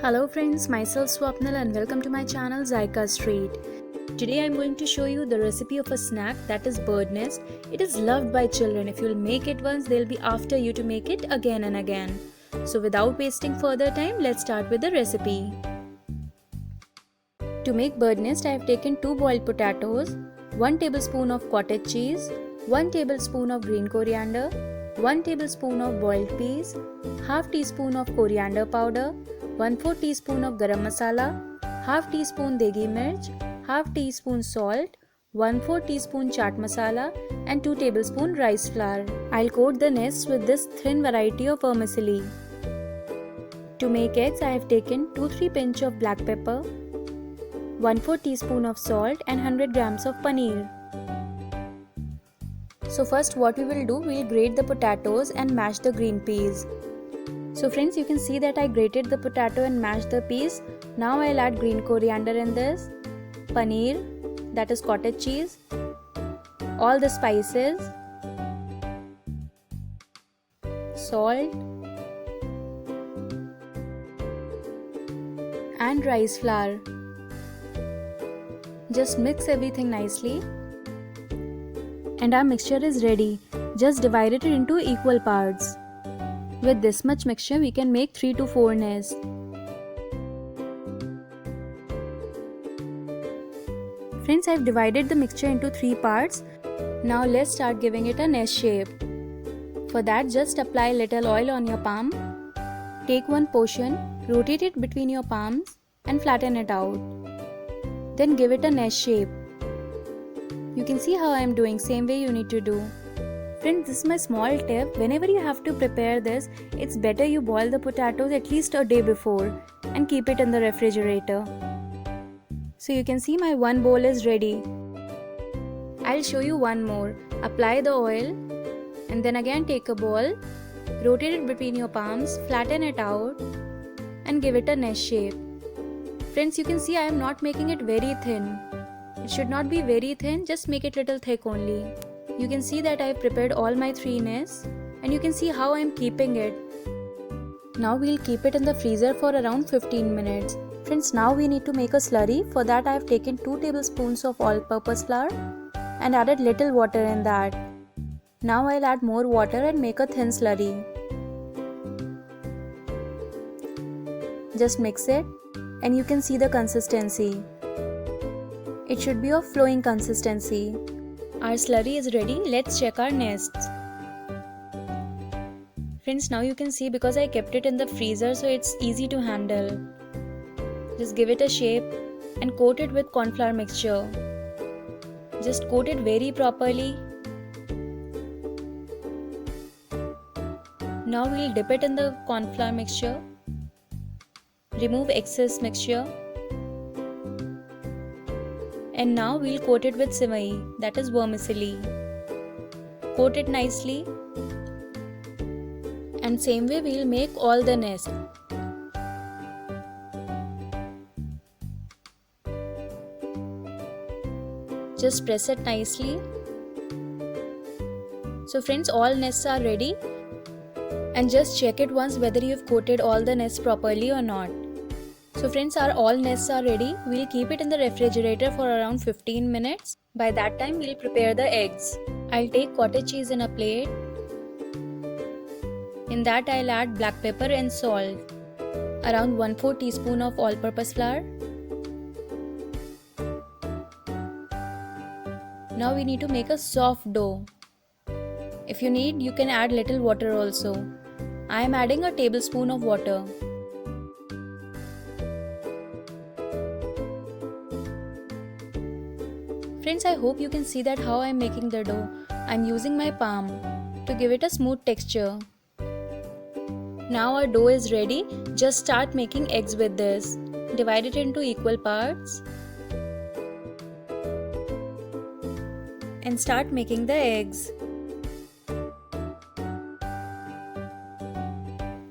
Hello friends, myself Swapnil and welcome to my channel Zyka Street. Today I am going to show you the recipe of a snack that is bird nest. It is loved by children. If you'll make it once, they'll be after you to make it again and again. So without wasting further time, let's start with the recipe. To make bird nest, I have taken 2 boiled potatoes, 1 tablespoon of cottage cheese, 1 tablespoon of green coriander, 1 tablespoon of boiled peas, half teaspoon of coriander powder, 1/4 teaspoon of garam masala, half teaspoon degi mirch, half teaspoon salt, 1/4 teaspoon chaat masala and 2 tablespoon rice flour. I'll coat the nests with this thin variety of vermicelli. To make eggs, I have taken 2-3 pinch of black pepper, 1/4 teaspoon of salt and 100 grams of paneer. So first what we will do, we'll grate the potatoes and mash the green peas. So friends, you can see that I grated the potato and mashed the peas. Now I'll add green coriander in this, paneer, that is cottage cheese, all the spices, salt and rice flour. Just mix everything nicely and our mixture is ready. Just divide it into equal parts. With this much mixture, we can make 3 to 4 nests. Friends, I have divided the mixture into 3 parts. Now let's start giving it a nest shape. For that, just apply little oil on your palm. Take one portion, rotate it between your palms and flatten it out. Then give it a nest shape. You can see how I am doing, same way you need to do. Friends, this is my small tip. Whenever you have to prepare this, it's better you boil the potatoes at least a day before and keep it in the refrigerator. So you can see my one bowl is ready. I'll show you one more. Apply the oil and then again take a bowl, rotate it between your palms, flatten it out and give it a nest shape. Friends, you can see I am not making it very thin. It should not be very thin, just make it little thick only. You can see that I have prepared all my 3 nests and you can see how I am keeping it. Now we'll keep it in the freezer for around 15 minutes. Friends, now we need to make a slurry. For that I have taken 2 tablespoons of all-purpose flour and added little water in that. Now I'll add more water and make a thin slurry. Just mix it and you can see the consistency. It should be of flowing consistency. Our slurry is ready. Let's check our nests. Friends, now you can see because I kept it in the freezer so it's easy to handle. Just give it a shape and coat it with corn flour mixture. Just coat it very properly. Now we'll dip it in the corn flour mixture. Remove excess mixture. And now we'll coat it with sivai, that is vermicelli. Coat it nicely. And same way we'll make all the nests. Just press it nicely. So friends, all nests are ready. And just check it once whether you've coated all the nests properly or not. So friends, our all nests are ready. We'll keep it in the refrigerator for around 15 minutes. By that time, we'll prepare the eggs. I'll take cottage cheese in a plate. In that, I'll add black pepper and salt. Around 1/4 teaspoon of all-purpose flour. Now we need to make a soft dough. If you need, you can add little water also. I am adding a tablespoon of water. Friends, I hope you can see that how I am making the dough. I am using my palm to give it a smooth texture. Now our dough is ready. Just start making eggs with this. Divide it into equal parts. And start making the eggs.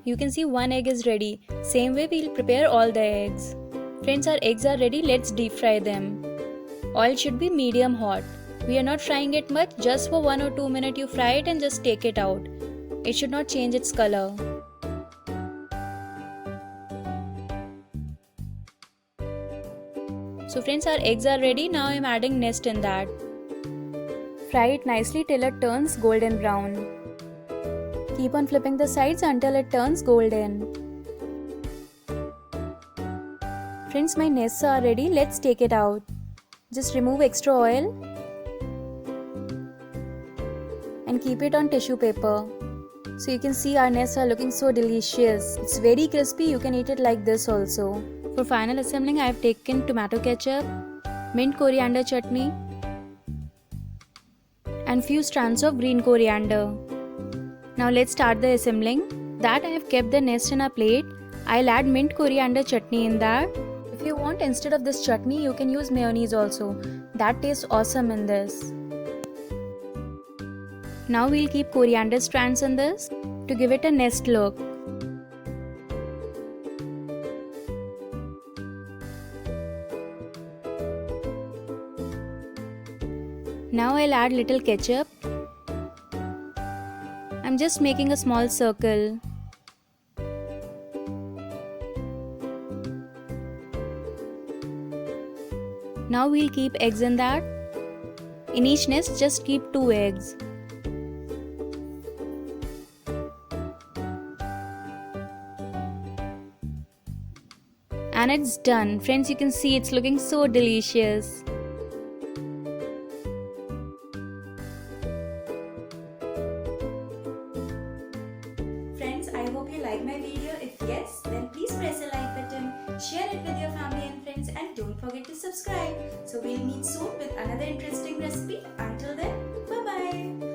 You can see one egg is ready. Same way we'll prepare all the eggs. Friends, our eggs are ready. Let's deep fry them. Oil should be medium hot. We are not frying it much, just for 1 or 2 minutes you fry it and just take it out. It should not change its color. So friends, our eggs are ready. Now I am adding nest in that. Fry it nicely till it turns golden brown. Keep on flipping the sides until it turns golden. Friends, my nests are ready. Let's take it out. Just remove extra oil and keep it on tissue paper. So you can see our nests are looking so delicious. It's very crispy. You can eat it like this also. For final assembling, I have taken tomato ketchup, mint coriander chutney, and few strands of green coriander. Now let's start the assembling. That I have kept the nest in a plate. I'll add mint coriander chutney in that. If you want, instead of this chutney, you can use mayonnaise also. That tastes awesome in this. Now we'll keep coriander strands in this to give it a nest look. Now I'll add little ketchup. I'm just making a small circle. Now we'll keep eggs in that. In each nest, just keep 2 eggs. And it's done. Friends, you can see it's looking so delicious. Friends, I hope you like my video. If yes, then please press the like button, share it with your family and friends, and don't forget to subscribe. So we'll meet soon with another interesting recipe. Until then, bye bye.